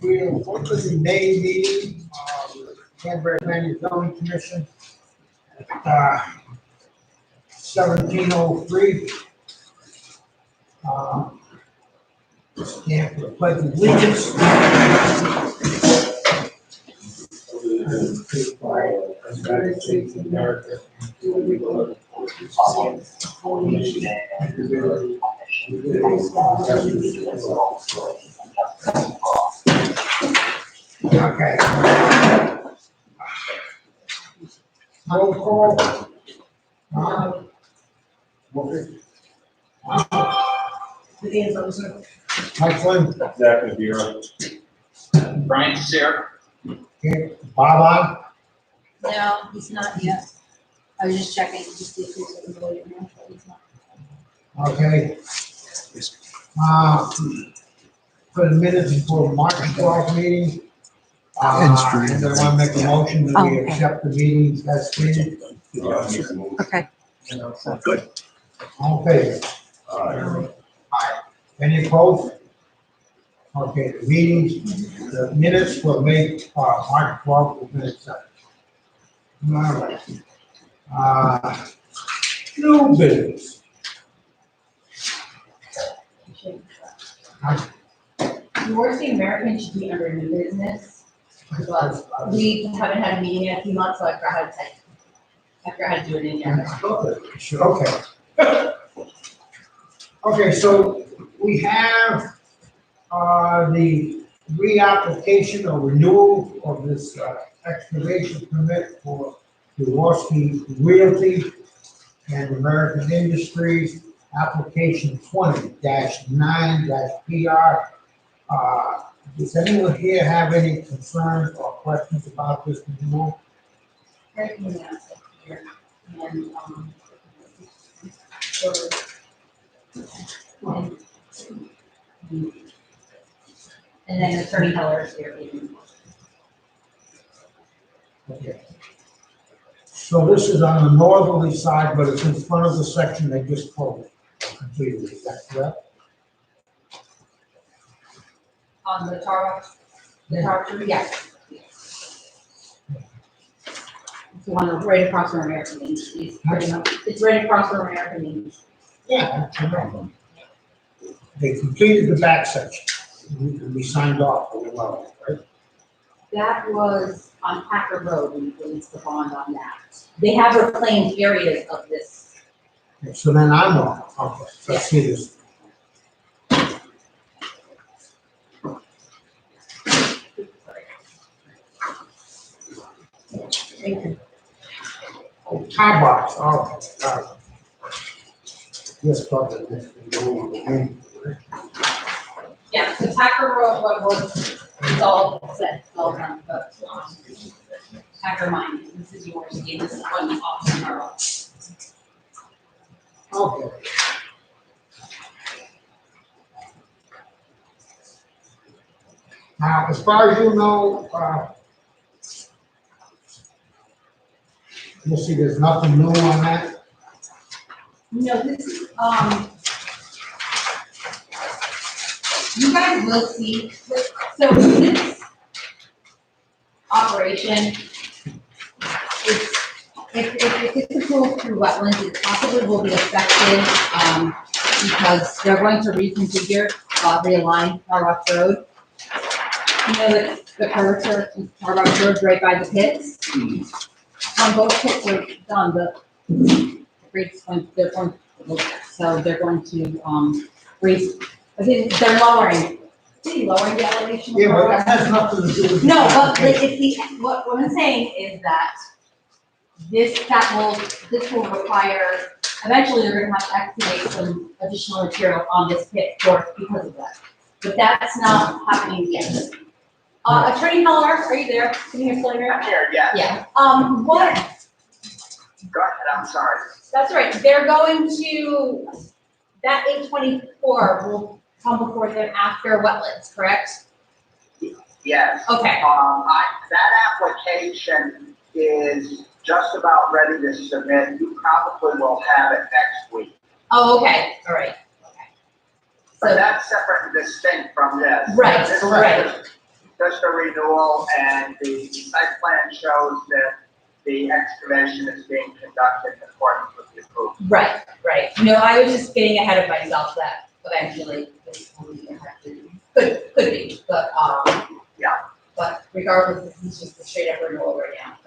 What was the May meeting of the Canterbury Planning Zoning Commission? 1703. Stand for the pledge of allegiance. United States of America. Okay. Roll call. Mike Flynn. Zach Navira. Brian Sarah. Okay. Bob on. No, he's not yet. I was just checking, just see if he's available now, but he's not. Okay. For the minutes for March 12th meeting. And I want to make a motion that we Okay. accept the meetings as stated. Okay. Good. All in favor? Aye. Any opposed? Okay, the meetings, the minutes were made, March 12th, have been accepted. All right. New business. University American should be under new business, but we haven't had a meeting in a few months, so I forgot to do it in here. Okay. Okay, so we have, the reapplication or renewal of this, excavation permit for Jaworski Realty and American Industries, application 20-9-PR. Does anyone here have any concerns or questions about this renewal? Everything else here, and, so, and then Attorney Heller is here. Okay. So this is on the northerly side, but it's in front of the section they just closed completely, is that correct? On the tar, yes. It's the one right across from American Industries, pretty much, it's right across from American Industries. Yeah, I remember. They completed the back section, we signed off for the level, right? That was on Packer Road, we released the bond on that. They have reclaimed areas of this. Okay, so then I'm off, okay, let's see this. Thank you. Oh, tie box, okay, all right. Yes, probably, this is Yeah, so Packer Road, what was, it's all set, it's all done, but, Packer Mine, this is yours, again, this is one off tomorrow. okay. Now, as far as you know, you'll see there's nothing new on that. No, this is, you guys will see, so this operation, if it's approved through wetlands, it possibly will be affected, because they're going to reconfigure, realign Tarbox Road. You know, the curvature in Tarbox Road right by the pits. When both pits are done, the rates going, so they're going to, raise, I think they're lowering the elevation. of Yeah, but Tarbox. that has nothing to do with. No, but it's the, what I'm saying is that this will require, eventually they're gonna have to excavate some additional material on this pit for, because of that. But that's not happening yet. Attorney Heller, are you there? Can you hear me? I'm here, yes. Yeah, what, Go ahead, I'm sorry. that's right, they're going to, that 824 will come before them after wetlands, correct? Yes. Okay, That application is just about ready to submit. You probably will have it next week. oh, okay, all right, okay. But that's separate and distinct from this. Right, This is right. just just a renewal, and the site plan shows that the excavation is being conducted in accordance with the approval. Right, right. No, I was just getting ahead of myself that eventually this will be impacted. Could be, but, Yeah. but regardless, this is just a straight up renewal right now.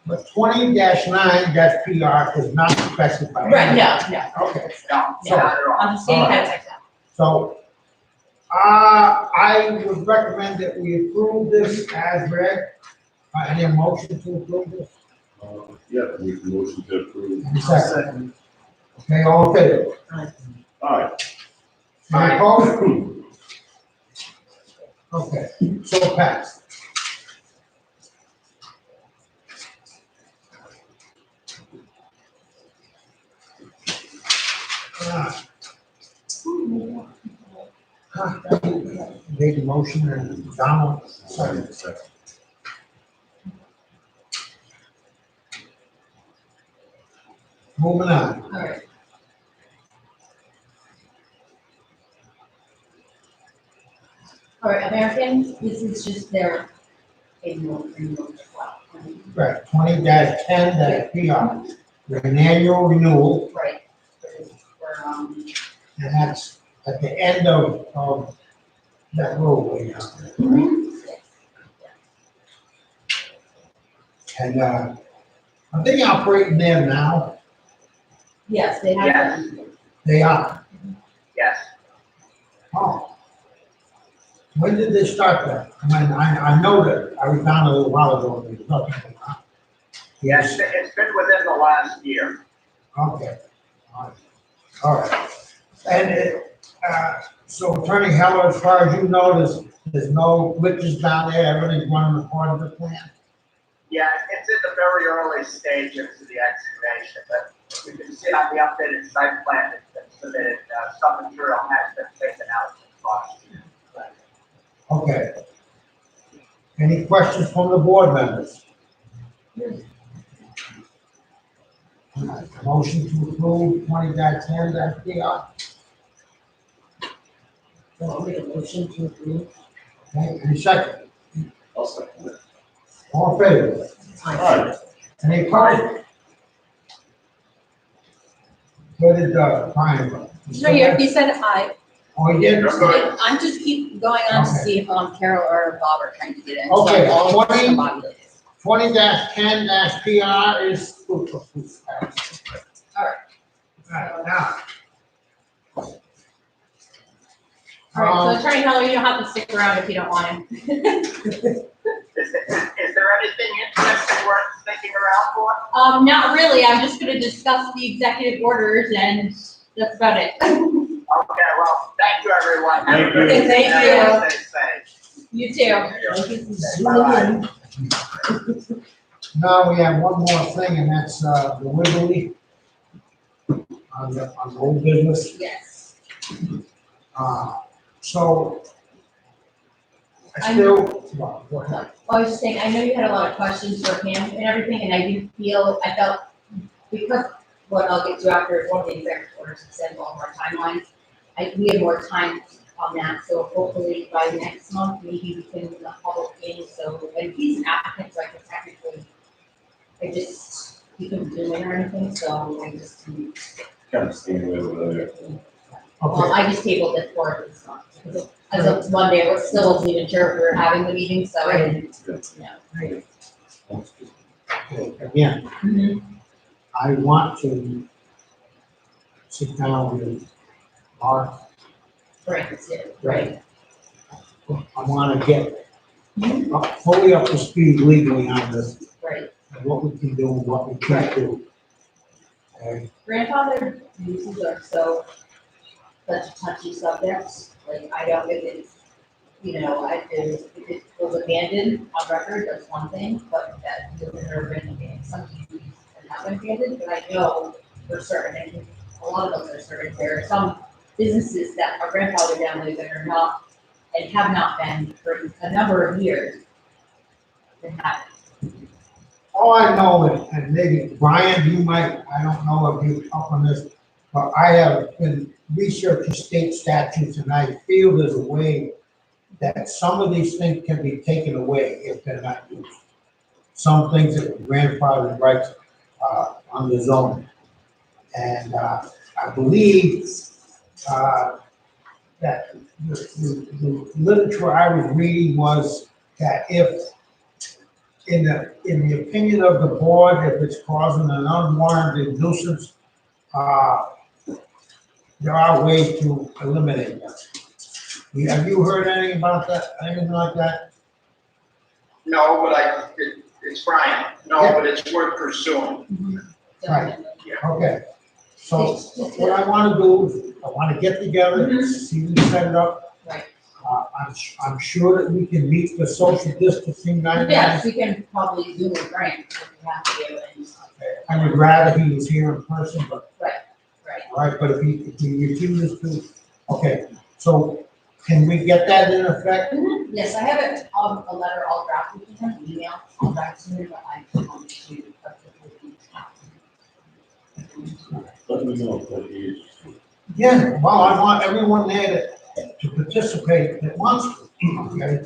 But 20-9-PR is not specified. Right, no. Okay. No, Yeah. not at all. I'm just getting ahead of myself. So, I would recommend that we approve this as read. Any motion to approve this? Yeah, make the motion to approve. Any second? Okay, all in favor? Aye. Any opposed? Okay, so passed. Made the motion and Donald seconded. Moving on. All right. All right, Americans, this is just their annual renewal as well. Right, 20-10-PR, an annual renewal, Right. For, and that's at the end of that roadway now. And, are they operating there now? Yes, they have. Yes. They are. Yes. Oh. When did they start that? I mean, I know that, I was down a little while ago, and there was nothing going on. Yes, it's been within the last year. Okay. All right. And, so Attorney Heller, as far as you know, there's no glitches down there, everything's running according to plan? Yeah, it's in the very early stages of the excavation, but you can see on the updated site plan that's been submitted, some material has been taken out since last year. Okay. Any questions from the board members? All right, motion to approve 20-10-PR. I'll make a motion to approve. Okay, any second? I'll second it. All in favor? Aye. Any opposed? Where did, Brian go? No, he said aye. Oh, he did? I'm just keep going on to Okay. see if Carol or Bob are trying to get in. So Okay, I'll 20. Bob it is. 20-10-PR is. All right, now. All right, so Attorney Heller, you don't have to stick around if you don't want to. Is there anything interesting worth sticking around for? Not really, I'm just gonna discuss the executive orders and that's about it. Okay, well, thank you, everyone. Have a Thank good you. evening. Thank you. Everyone stay safe. You too. Bye-bye. Now we have one more thing, and that's, the Wiggly. On the old business. Yes. So. I still, well, go ahead. I was just saying, I know you had a lot of questions for him and everything, and I felt, because what I'll get to after one of the executive orders said all of our timelines, we have more time on that, so hopefully by next month, maybe we can do the public hearing, so, and he's an applicant, so I can technically, he couldn't do it or anything, so I just, Kind of staying with it. well, Okay, I just tabled it for this month. Because as of Monday, we're still wasn't even sure if we were having the meeting, so I didn't, know. okay, again, I want to sit down with Mark. Right, right. I want to get fully up to speed legally on this, Right. and what we can do and what we can't do. Okay, Grandfather uses are such touchy subjects, like, I don't, if it's, if it was abandoned on record, that's one thing, but that doesn't ever been abandoned. Some people have been abandoned, but I know for certain, and a lot of those are certain, there are some businesses that are grandfathered down there that are not, and have not been for a number of years. That haven't. all I know, and maybe Brian, you might, I don't know if you up on this, but I have been researching state statutes, and I feel there's a way that some of these things can be taken away if they're not used. Some things that were grandfathered rights, under zoning. And, I believe, that the literature I was reading was that if, in the opinion of the board, if it's causing an unwarranted nuisance, there are ways to eliminate that. Have you heard anything about that, anything like that? No, but it's Brian. No, but it's worth pursuing. Right. Okay, so what I wanna do is, I wanna get together, see if we set it up. Right. I'm sure that we can meet the social distancing guidelines. Yes, we can probably Zoom with Grant, if we have to, and, I would rather he was here in person, but, right. right, but if he refuses to, okay, so can we get that in effect? Yes, I have it, a letter all drafted, you can email, I'll draft to you, but I can to. Let me know if you. Yeah, well, I want everyone there to participate that wants to, okay?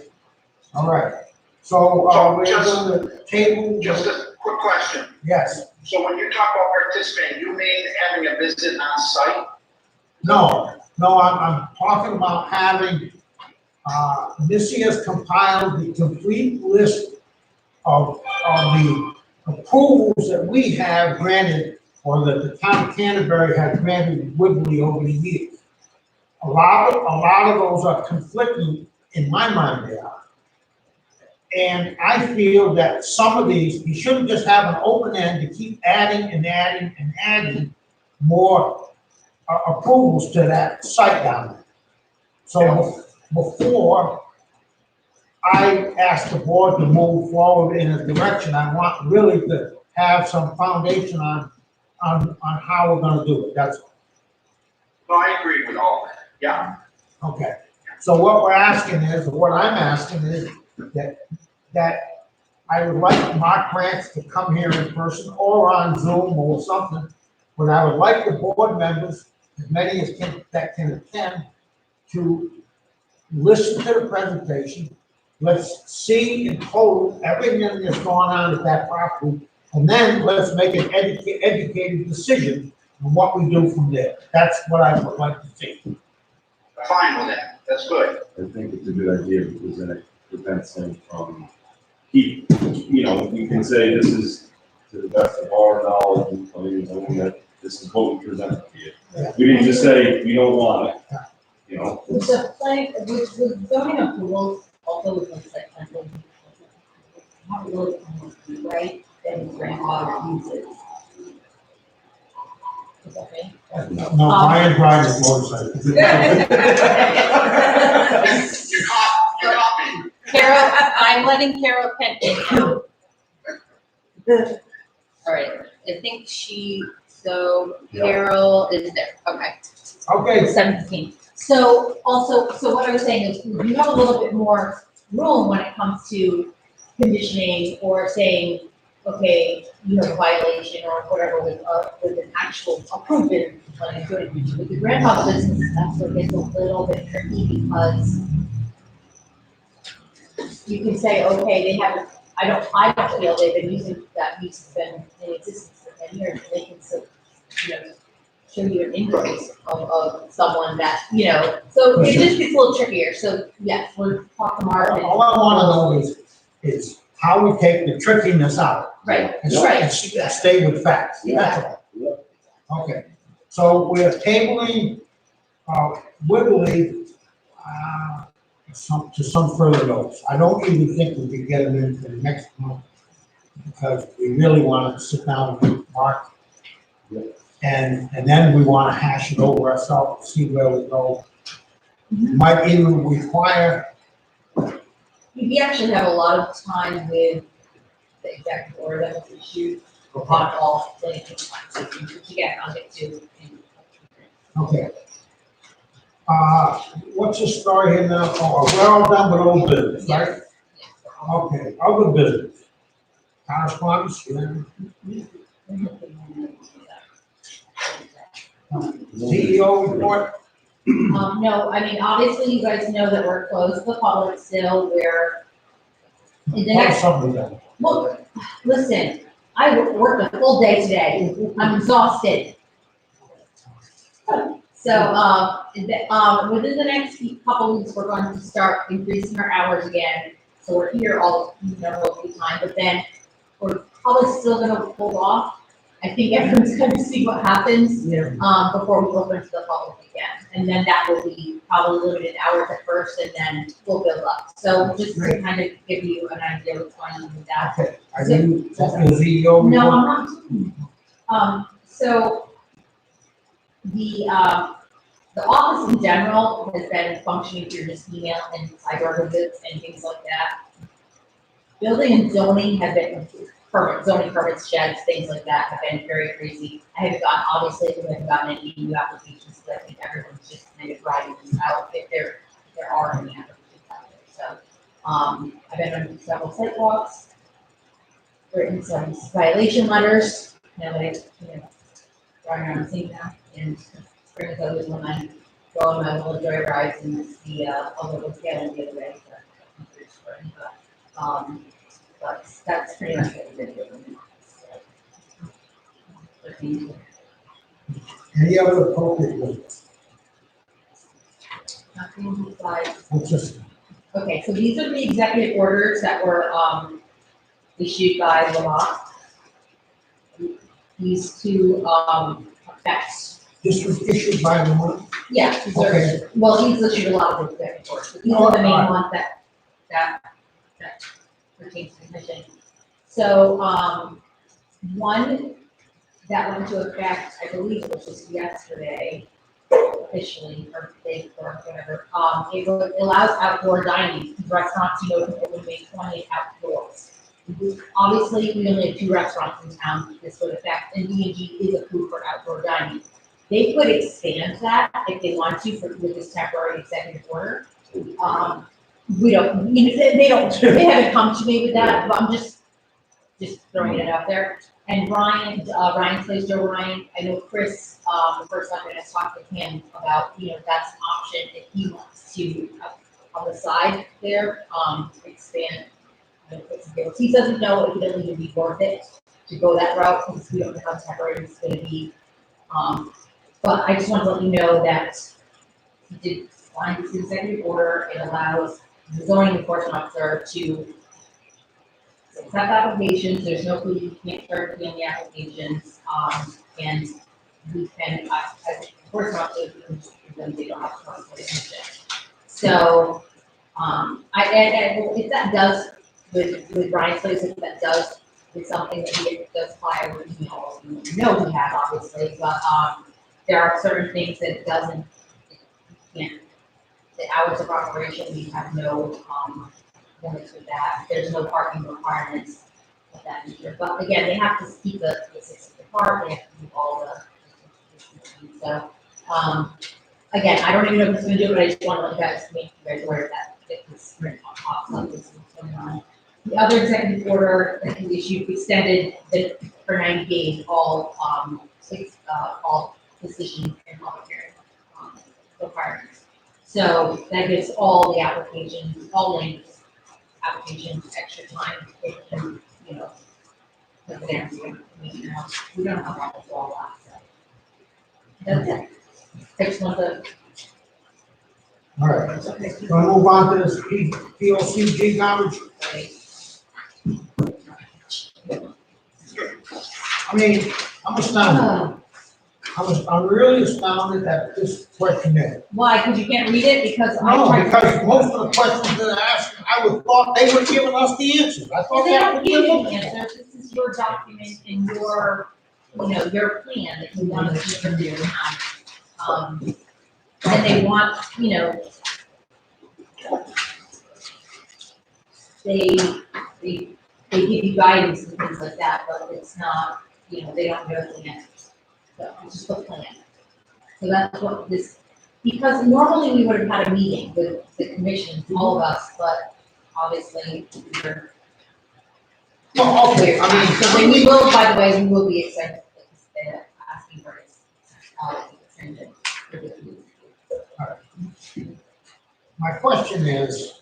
All right, so, we're going to table, Just a quick question. yes, So when you talk about participating, you mean having a visit on site? no, I'm talking about having, Missy has compiled the complete list of the approvals that we have granted, or that the town of Canterbury has granted Woodley over the years. A lot of those are conflicting, in my mind they are. And I feel that some of these, you shouldn't just have an open end to keep adding and adding and adding more approvals to that site down there. So before I ask the board to move forward in a direction, I want really to have some foundation on how we're gonna do it, that's all. No, I agree with all that. Yeah. Okay, so what we're asking is, or what I'm asking is, that I would like Mark Grants to come here in person or on Zoom or something, but I would like the board members, as many as that can attend, to listen to the presentation. Let's see in total everything that's going on at that property, and then let's make an educated decision on what we do from there. That's what I would like to see. Fine with that. That's good. I think it's a good idea because then it prevents him from you can say this is to the best of our knowledge and that this is what we presented to you. Yeah. We didn't just say we don't want it, you know? With the plan, with zoning approvals, also with the site plan, not really, right, then grandfather uses. Is that okay? No, Brian drives a motorcycle. You're copying. Carol, I'm letting Carol Penton know. All right, I think Carol is there, okay. Okay, 17. So also, so what I was saying is you have a little bit more room when it comes to conditioning or saying, okay, you have a violation or whatever with an actual approved business plan. With the grandfather business, that's where it gets a little bit tricky because you can say, okay, they haven't, I don't feel they've been using that use has been in existence for 10 years. They can still, show you an invoice of someone that, so it just gets a little trickier. So yes, we'll talk to Mark. all I wanna know is how we take the trickiness out. Right, And right. stay with facts, that's all. Okay, so we're tabling, Woodley, to some further notice. I don't even think we can get them in for the next month, because we really want to sit down with Mark. And then we want to hash it over ourselves, see where we go. Might even require, We actually have a lot of time with the executive order that was issued on all things, which again, I'll get to. okay. What's the story here now? Oh, we're all done with old business, right? Okay, other business. Correspondence, CEO report, No, I mean, obviously, you guys know that we're closed to the public still, we're, in the Tell us next, something then. well, listen, I worked a full day today, I'm exhausted. So, within the next couple weeks, we're going to start increasing our hours again, so we're here all, most of the time, but then we're probably still gonna hold off. I think everyone's gonna see what happens, before we open to the public again. And then that will be probably limited hours at first, and then we'll build up. So just to kind of give you an idea what's going on with that. Okay, are you, the CEO? No, I'm not. So the office in general has been functioning through just email and cyber visits and things like that. Building and zoning have been zoning permits, sheds, things like that have been very crazy. I haven't gotten, obviously, we haven't gotten any new applications, but I think everyone's just kind of riding these out if there are any applications out there. So, I've been on several site walks, written some violation letters, going around seeing that, and spring is always when I go on my little joy rides and see, a little scale the other way, but that's pretty much what we've been doing. Any other appropriate way? Nothing besides, It's just, okay, so these are the executive orders that were, issued by Lamont. These two, effects. this was issued by the one? Yeah, these are, Okay. well, he's issued a lot of executive orders, but these are the main ones that pertains to the commission. So, one that went into effect, I believe it was just yesterday, officially, or the day before, whatever, it allows outdoor dining, restaurants, can open May 20th outdoors. Obviously, we only have 2 restaurants in town this would affect, and D&G is approved for outdoor dining. They could expand that if they want to with this temporary executive order. We don't, they haven't come to me with that, but I'm just throwing it out there. And Ryan plays Joe Ryan, I know Chris, the first time I talked to him about, that's an option if he wants to, on the side there, expand. He doesn't know if it'll even be worth it to go that route, because we don't know how temporary it's gonna be. But I just want to let you know that he did find this executive order, it allows the zoning enforcement officer to accept applications, there's no fee, you can't start doing the applications, and we can, as enforcement officer, we can just give them, they don't have to come to the commission. So, and if that does, with Ryan's place, if that does, it's something that he does file with email, we know he has, obviously, but, there are certain things that it doesn't, the hours of operation, we have no, limits with that, there's no parking requirements of that nature, but again, they have to keep the 6 feet apart, they have to keep all the, so, again, I don't even know if it's gonna do it, but I just want to let you guys, make you guys aware that this pops up, this is going on. The other executive order that we issued extended for 90 days, all decision and public hearing requirements. So that gives all the applications, all links, applications, extra time, they can, put it in, we don't have all this all that, so. That's it. I just want to. All right, gonna move on to this POCG garbage. I mean, I'm astounded. I'm really astounded at this questionnaire. Why? Because you can't read it? Because I No, tried. because most of the questions that I asked, I would thought they were giving us the answers. I Well, thought they that don't was give you the the answers, this is your document and your, your plan that you want to do. And they want, they give you guidance and things like that, but it's not, they don't know the answers. So it's just a plan. So that's what this, because normally we would have had a meeting with the commission, all of us, but obviously we're. Oh, okay, I mean, So then we will, by the way, we will be asking for this, extension. My question is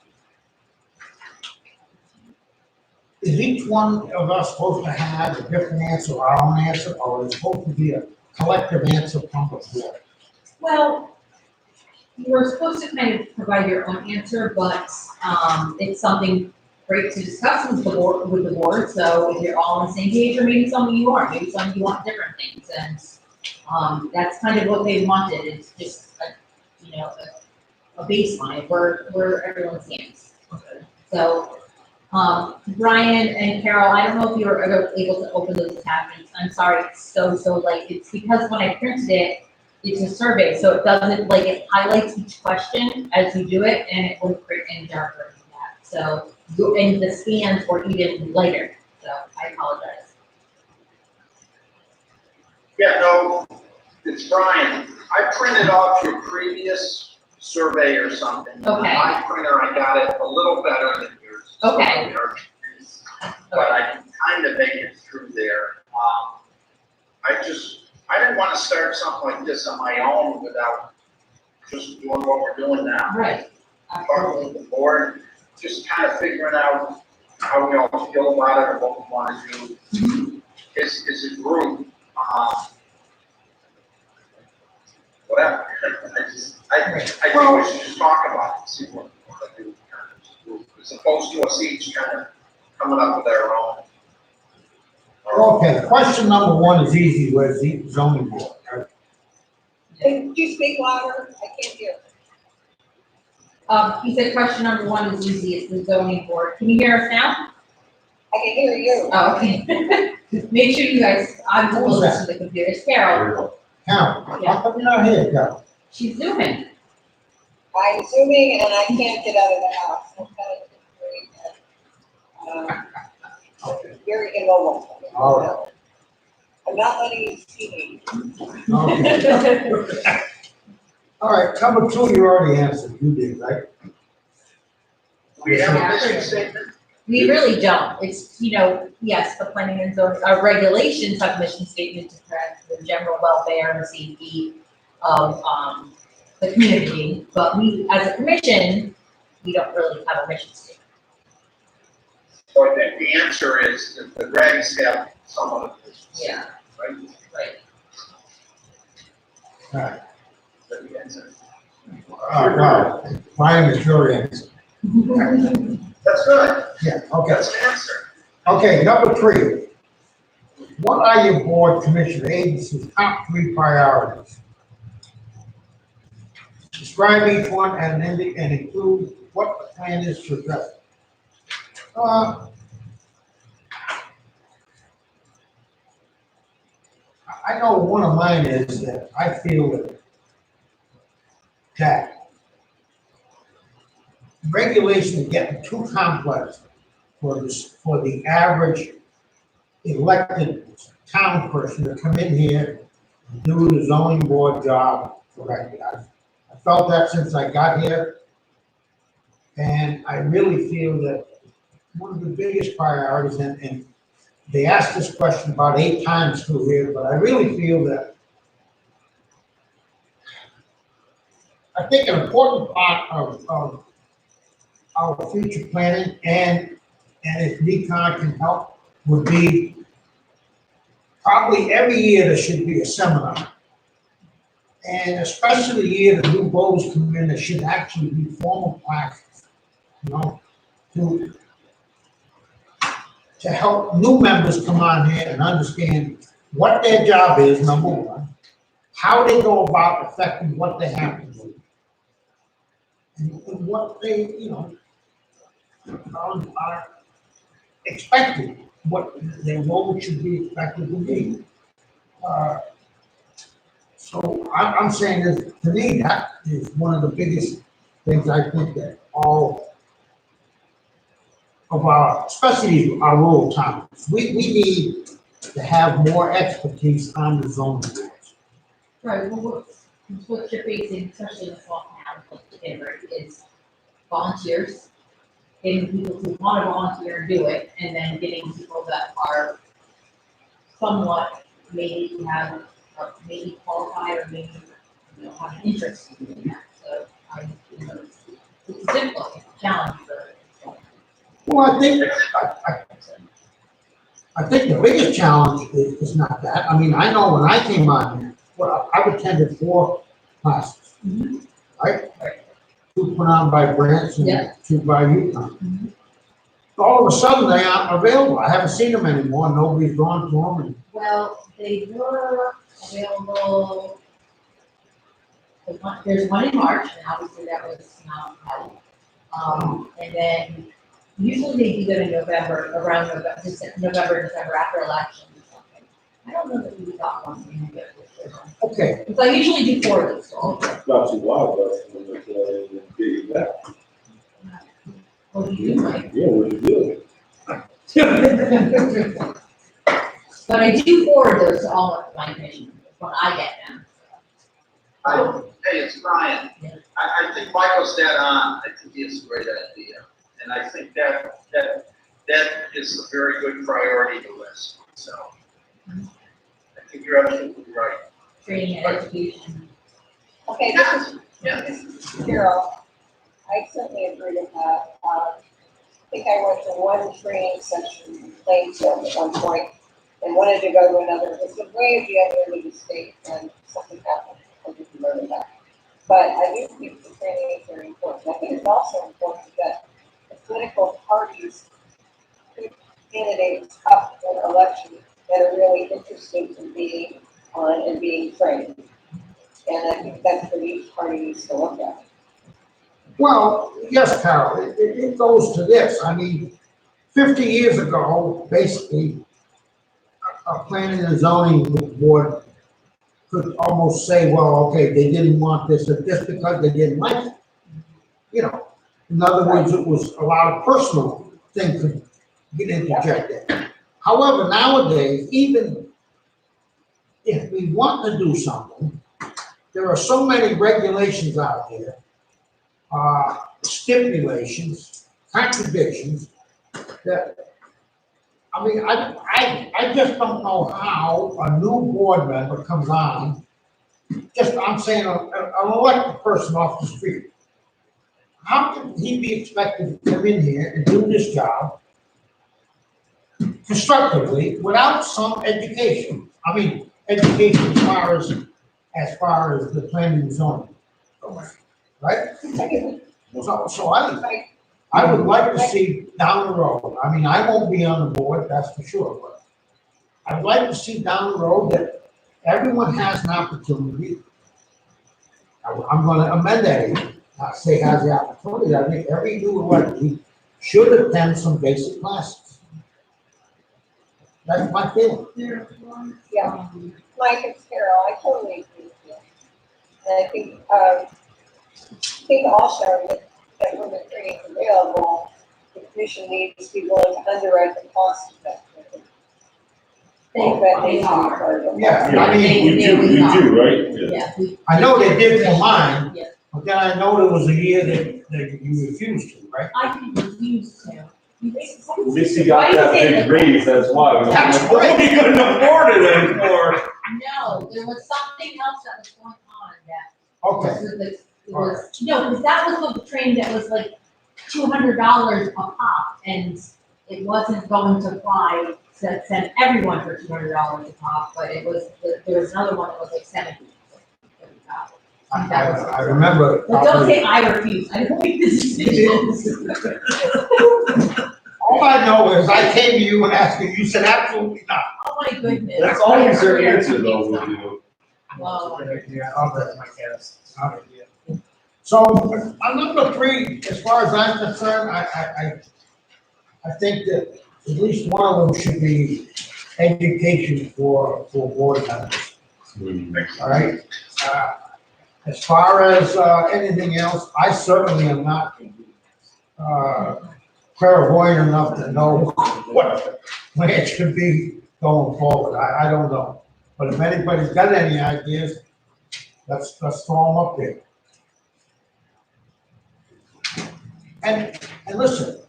each one of us supposed to have a different answer, our own answer, or is it supposed to be a collective answer from the board? Well, you were supposed to kind of provide your own answer, but, it's something great to discuss with the board, so if you're all on the same page, or maybe some of you aren't, maybe some of you want different things, and, that's kind of what they wanted, it's just a baseline, where everyone stands. So, Brian and Carol, I don't know if you were ever able to open those attachments, I'm sorry, it's so late, it's because when I printed it, it's a survey, so it doesn't, it highlights each question as you do it, and it won't print any darker than that, so, and the scans were even lighter, so I apologize. Yeah, no, it's Brian. I printed off your previous survey or something. Okay. My printer, I got it a little better than yours. Okay. But I can kind of make it through there. I didn't want to start something like this on my own without just doing what we're doing now. Right. Talking with the board, just kind of figuring out how we all feel about it or what we want to do as a group. Whatever. I think we should just talk about it, see what we want to do as opposed to us each kind of coming up with our own. Okay, question number one is easy, where's the zoning board? Right? Can you speak louder? I can't hear. He said question number one is easy, it's the zoning board, can you hear us now? I can hear you. Oh, okay. Make sure you guys, I'm Who's close to the computer, it's Carol, Carol, how come you're not here, Carol? she's zooming. I'm zooming and I can't get out of the house. I'm kind of Okay. very immobile. All right. I'm not letting you see me. Okay. All right, number two, you already answered, you did, right? We have a mission statement. We really don't, it's, yes, the planning and zoning, our regulations have mission statement to protect the general welfare and safety of, the community, but we, as a commission, we don't really have a mission statement. So I think the answer is that the regs have some of this. Yeah. Right? Right. All right. But the answer. No, mine is your answer. That's good. Yeah, okay. That's an answer. Okay, number three. What are your board, commission, agencies' top three priorities? Describe each one and include what the plan is to address it. I know one of mine is that I feel that regulations are getting too complex for the average elected town person to come in here and do the zoning board job correctly. I felt that since I got here. And I really feel that one of the biggest priorities, and they asked this question about 8 times through here, but I really feel that I think an important part of our future planning and if NECOG can help would be probably every year there should be a seminar. And especially the year the new voters come in, there should actually be formal classes, to help new members come on here and understand what their job is, number one, how they go about affecting what they have to do, and what they, are expected, what their role should be expected to be. So I'm saying that, to me, that is one of the biggest things I think that all of our, especially our rural towns, we need to have more expertise on the zoning rules. Right, well, what you're facing, especially in small towns like Denver, is volunteers, getting people who want to volunteer and do it, and then getting people that are somewhat maybe maybe qualified or maybe have an interest in doing that. So It's difficult, it's a challenge for. Well, I think the biggest challenge is not that. I mean, I know when I came on here, well, I've attended 4 classes. Right? 2 put on by Branch and Yeah. 2 by UConn. All of a sudden, they aren't available. I haven't seen them anymore. Nobody's gone to them. And Well, they were available. There's one in March, and obviously that was not held. And then usually they do them in November, around November, December, after elections or something. I don't know that we got one in there this year. Okay, So I usually do 4 of those, so. Not too long, but when it's, big back. What do you do, Mike? Yeah, what you do? But I do forward those to all of my commissioners when I get them. Hey, it's Brian. Yeah. I think Michael's dead on. I think it's a great idea. And I think that is a very good priority to list, so. I think you're absolutely right. Training and education. Okay, this is Carol. I certainly agree with that. I think I went to one training session in Plainfield at one point and wanted to go to another. It was way at the other end of the state and something happened. I didn't remember that. But I do think the training is very important. I think it's also important that the political parties put candidates up in elections that are really interested in being on and being trained. And I think that's what each party needs to look at. well, yes, Carol, it goes to this. I mean, 50 years ago, basically, a planning and zoning board could almost say, well, okay, they didn't want this or this because they didn't like it. You know, in other words, it was a lot of personal things that get interjected. However, nowadays, even if we want to do something, there are so many regulations out there, stipulations, contradictions, that, I mean, I just don't know how a new board member comes on, I'm saying an elected person off the street. How can he be expected to come in here and do this job constructively without some education? I mean, education as far as the planning and zoning, right? So I would like to see down the road, I mean, I won't be on the board, that's for sure, but I'd like to see down the road that everyone has an opportunity. I'm gonna amend that even, not say has the opportunity, I think every new electee should attend some basic classes. That's my feeling. Yeah, Mike, it's Carol, I totally agree with you. And I think also that when the training is available, the commission needs to be willing to underwrite the cost effectively. I think that needs to be part of it. Yeah, Yeah, I mean, we do, right? Yeah. I know they did for mine, Yeah. but then I know there was a year that you refused to, right? I can refuse to. At least you got that big raise, that's why. That's We great. couldn't afford it anymore. No, there was something else that was going on that. Okay, No, because that was the training that was like $200 a pop, and it wasn't going to fly to send everyone for $200 a pop, but it was, there was another one that was like $70. I remember. But don't say I refuse, I don't make this decision. All I know is I came to you and asked you, you said absolutely not. Oh my goodness. That's always their answer though with you. Well, Yeah, I'll bet my guess. So, on number 3, as far as I'm concerned, I think that at least one of them should be education for board members, all right? As far as, anything else, I certainly am not, clairvoyant enough to know what plan should be going forward. I don't know. But if anybody's got any ideas, let's throw them up there. And listen,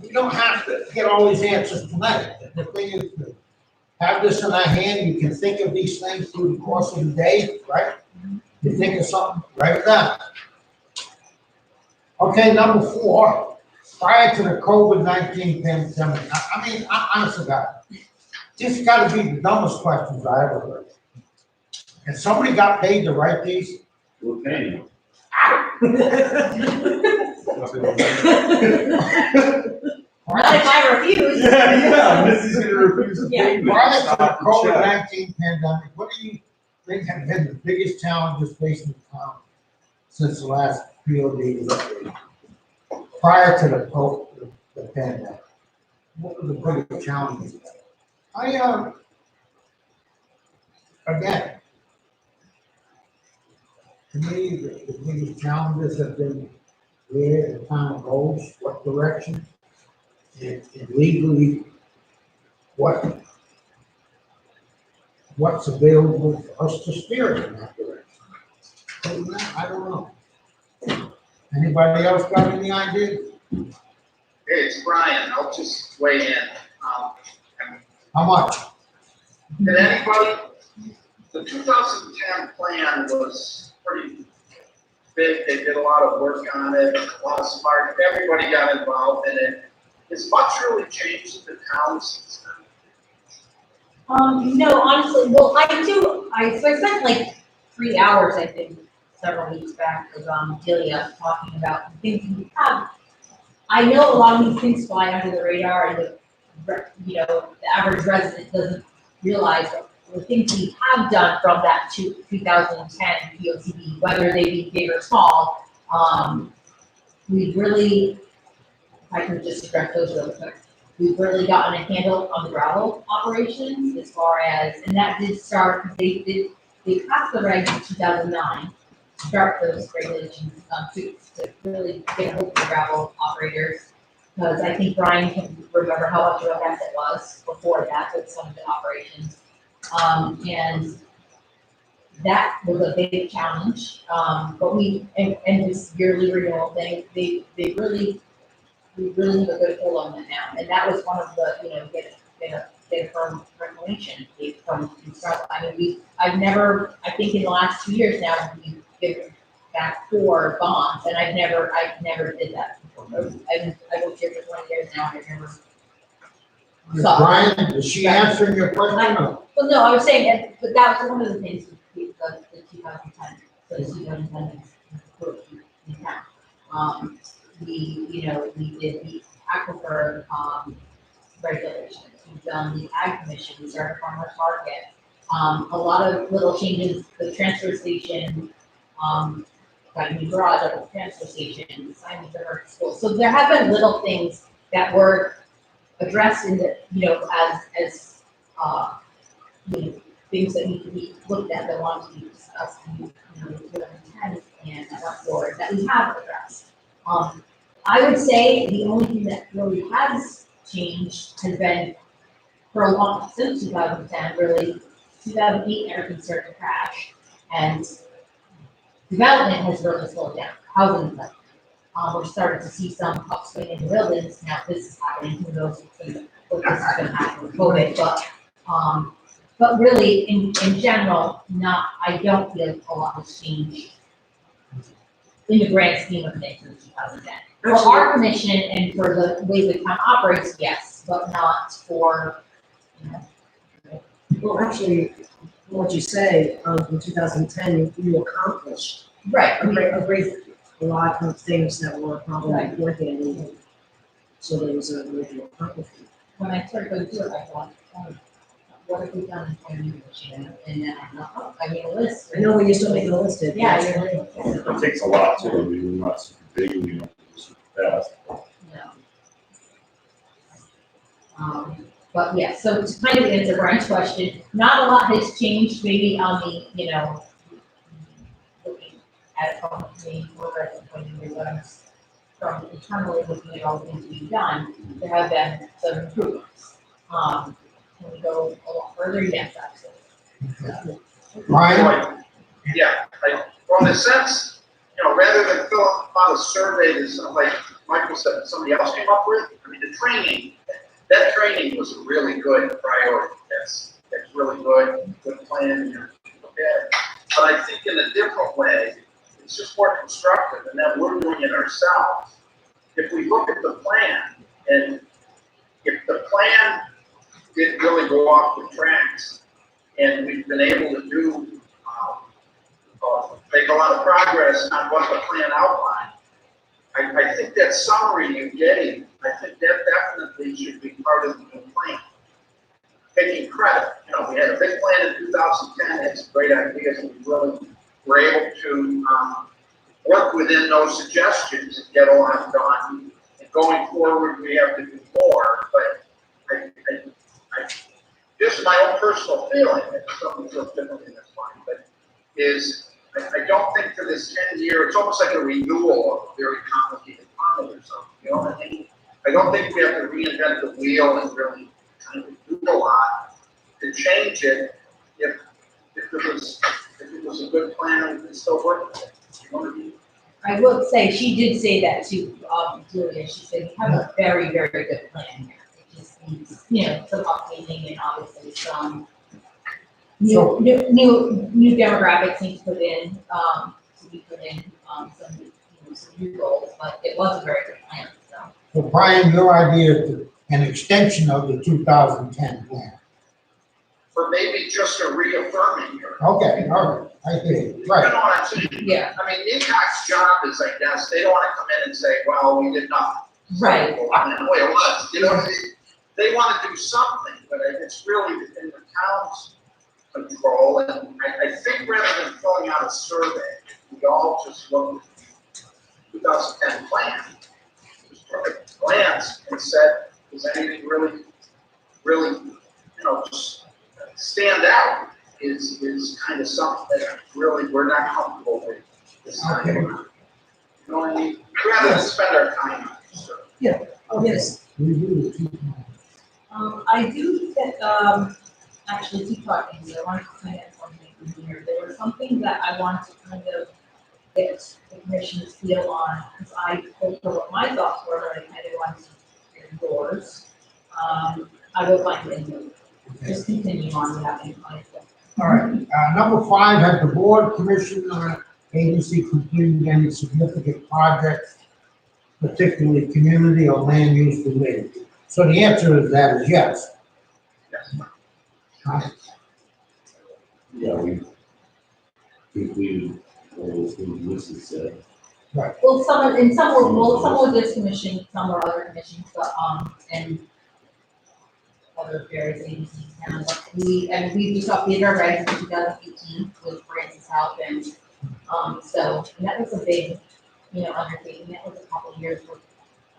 we don't have to get all these answers tonight. The thing is to have this in our hand, you can think of these things through the course of the day, right? You think of something, write it down. Okay, number 4, prior to the COVID-19 pandemic, I mean, honestly, God, this gotta be the dumbest questions I ever heard. And somebody got paid to write these? We're paying you. Not if I refuse. Missy's gonna refuse to pay me. Prior to the Stop the check. COVID-19 pandemic, what do you think have been the biggest challenges facing the town since the last POD was updated? Prior to the pandemic, what were the biggest challenges? Again, to me, the biggest challenges have been where the town goes, what direction, and legally, what's available for us to steer it in that direction. Other than that, I don't know. Anybody else got any ideas? Hey, it's Brian, I'll just weigh in. How much? Did anybody, the 2010 plan was pretty big, they did a lot of work on it, a lot of smart, everybody got involved in it. Has much really changed in the town since then? No, honestly, well, so I spent like 3 hours, I think, several weeks back with, Delia talking about the things we have. I know a lot of these things fly under the radar and the average resident doesn't realize the things we have done from that 2010 POCD, whether they be big or small. We've really, if I could just address those really quick. We've really gotten a handle on the gravel operations as far as, and that did start, they passed the regs in 2009, start those regulations, to really get a hold of the gravel operators. Because I think Brian can remember how much of a mess it was before that with some of the operations. And that was a big challenge. But and this yearly renewal thing, we really have a good hold on that now. And that was one of the, get a firm reclamation from Struggle. I mean, I think in the last 2 years now, we've given back 4 bonds, and I've never did that before. I've worked here for 20 years now, and I've never saw. Brian, is she answering your question? Or? Well, no, I was saying that, but that was one of the things with the 2010, so the 2010 in town. We did the aquifer, regulations, we've done the ag commission, we started farmers market. A lot of little changes, the transfer station, got a new garage at the transfer station, signage at our school. So there have been little things that were addressed in the, as things that need to be looked at that want to be discussed in, 2010 and that board that we have addressed. I would say the only thing that really has changed has been for a long, since 2010, really, 2008, everything started to crash. And development has really slowed down, housing development. We're starting to see some upswing in the buildings. Now, this is happening, who knows what this is going to happen with COVID, but really, in general, I don't feel a lot has changed in the grand scheme of things in 2010. For our commission and for the way the town operates, yes, but not for, Well, actually, what you say, in 2010, you accomplished right. a lot of things that were probably Right. working, so there was a major accomplishment. When I started going through it, I thought, what have we done in 10 years? And then I made a list. I know we used to make a list of. Yeah, you're right. It takes a lot to, I mean, we're not super big, we don't do super fast. No. But yeah, so to kind of answer Brian's question, not a lot has changed, maybe on the, looking at it from the progressive point of view, but from internally looking at all the things we've done, there have been some improvements. Can we go a lot further? Yes, absolutely. Brian? Yeah, well, in a sense, rather than fill out a survey that like Michael said, somebody else came up with, I mean, that training was a really good priority. That's really good plan. But I think in a different way, it's just more constructive, and then we're doing it ourselves. If we look at the plan, and if the plan didn't really go off the tracks, and we've been able to do, make a lot of progress on what the plan outlined, I think that summary you gave, I think that definitely should be part of the new plan. Taking credit, you know, we had a big plan in 2010, had some great ideas, and we really were able to work within those suggestions and get a lot done. And going forward, we have to do more, but just my own personal feeling, if something feels differently, that's fine, but I don't think for this 10-year, it's almost like a renewal of a very complicated permit or something, you know what I mean? I don't think we have to reinvent the wheel and really kind of do a lot to change it if it was a good plan, we could still work with it, you know what I mean? I will say, she did say that to, Julia, she said, you have a very, very good plan here. It just needs, you know, some updating and obviously some new demographics need to put in, some new goals, but it was a very good plan, so. So Brian, your idea is an extension of the 2010 plan. Or maybe just a reaffirming here. Okay, all right, I agree, You right. know what I'm saying? Yeah. I mean, NECOG's job is, I guess, they don't want to come in and say, well, we did nothing. Right. Well, I mean, the way it was, you know what I mean? They want to do something, but it's really within the town's control, and I think rather than filling out a survey, we all just look at the 2010 plan, just took a glance and said, does anything really, you know, just stand out is kind of something that really we're not comfortable with this time Okay. around. You know what I mean? Rather than spend our time on it, so. Yes, Review the 2010. I do get, actually keep talking, I wanted to kind of something from here. There was something that I wanted to kind of get the commission's feel on, because I told her what my thoughts were, and I kind of wanted to hear yours. I will find it in just continue on without any conflict. All right, number 5, has the board, commission, or agency completed any significant projects, particularly community or land use related? So the answer to that is yes. Yes. Yeah, we completed all those things Mrs. said. Well, some were this commission, some were other commissions, but, and other various agencies now, but we just updated our regs in 2018 with Francis help, and, so, and that was a big, you know, undertaking, that was a couple of years worth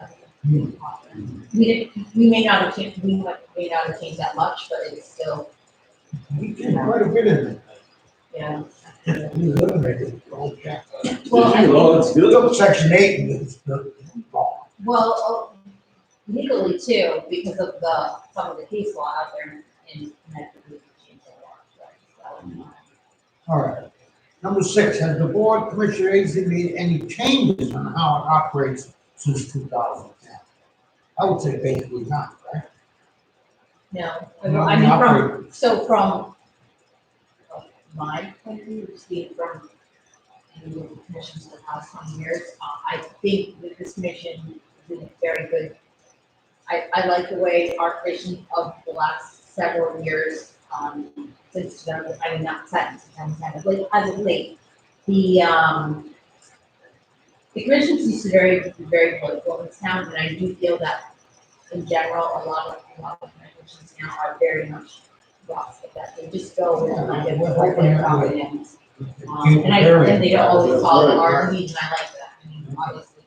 of we may not have changed, that much, but it's still, We did quite a bit in it. yeah. We eliminated the whole chapter. Well, I Oh, that's good. Look at section 8 and it's the law. Well, legally too, because of some of the case law out there in Connecticut, we changed the law. All right. Number 6, has the board, commission, or agency made any changes on how it operates since 2010? I would say basically not, right? No, No, I mean, not from my point of view, speaking from any of the commissions for the past 20 years, I think that this commission is doing very good. I like the way our commission of the last several years, since, I mean, not since, as of late, the commissions used to be very political in this town, and I do feel that in general, a lot of commissions now are very much lost at that. They just go with kind of what they're about and, and they don't always follow our lead, and I like that. I mean, obviously.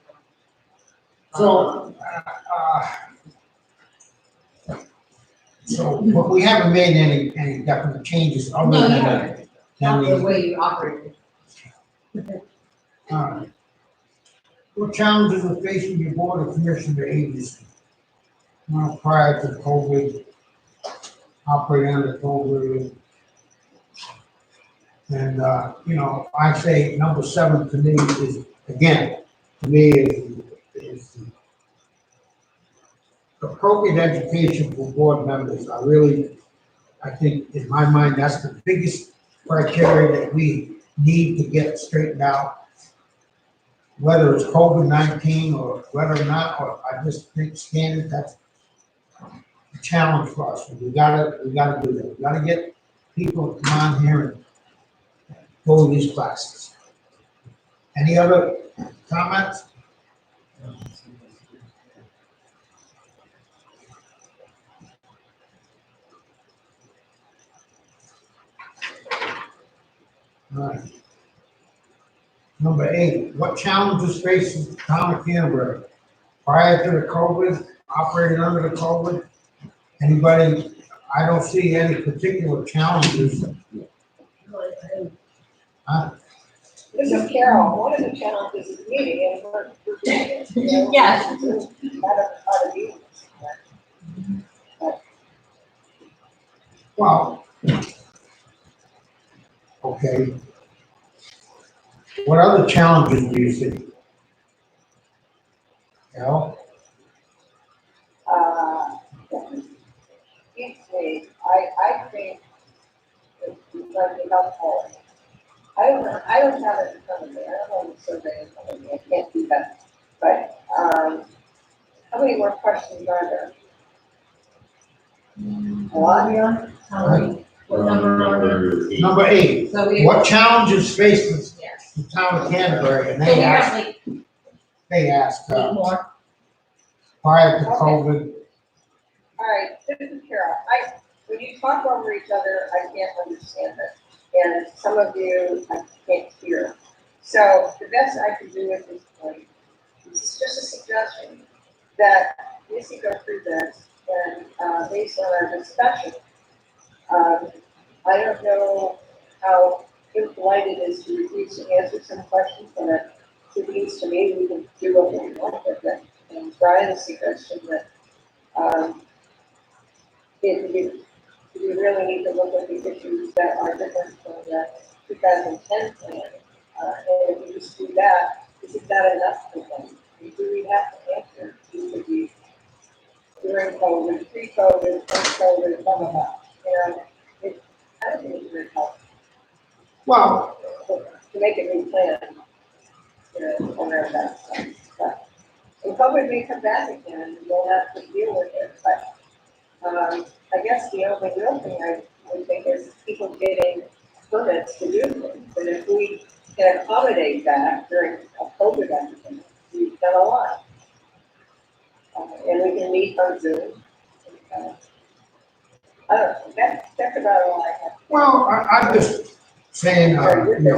But we haven't made any definite changes other No, than you that. haven't. Not the way you operate. All right. What challenges are facing your board of commission or agency? Prior to COVID, operating under COVID. And, you know, I say number 7 to me is, again, is the appropriate education for board members. I think in my mind, that's the biggest criteria that we need to get straightened out. whether it's COVID-19 or whether or not, or I just think standard, that's a challenge for us. We gotta do that. We gotta get people to come on here and go to these classes. Any other comments? All right. Number 8, what challenges faces the town of Canterbury prior to the COVID, operating under the COVID? Anybody, I don't see any particular challenges. Huh? This is Carol, one of the challenges is meeting, and we're doing it, you know. Yes. How to do it. Well, okay. What other challenges do you see? Al? Each week, I think it's going to be helpful. I don't know, I don't have it in front of me, I don't know the survey in front of me, I can't do that. But, how many more questions are there? A lot? What number are we? Number 8, So we. what challenges face Yes. the town of Canterbury? And So we they have asked, like they 8 more. prior to COVID. All right, this is Carol. When you talk over each other, I can't understand it. And some of you, I can't hear. So the best I can do at this point, this is just a suggestion, that Missy go through this and based on our discussion, I don't know how impolite it is to refuse to answer some questions, but it seems to me we can do what we want with it. And Brian's suggestion that we really need to look at the issues that are different from the 2010 plan. And if we just do that, isn't that enough for them? Do we have to answer each of these during COVID, pre-COVID, post-COVID, blah, blah, blah? And I don't think it's very helpful Well, to make a new plan, you know, around that stuff. But and COVID may come back again and we'll have to deal with it, but I guess the only real thing I would think is people getting permits to do things. And if we can accommodate that during a COVID epidemic, we've done a lot. And we can meet on Zoom. I don't know, that's about all I have. well, I'm just saying, you know,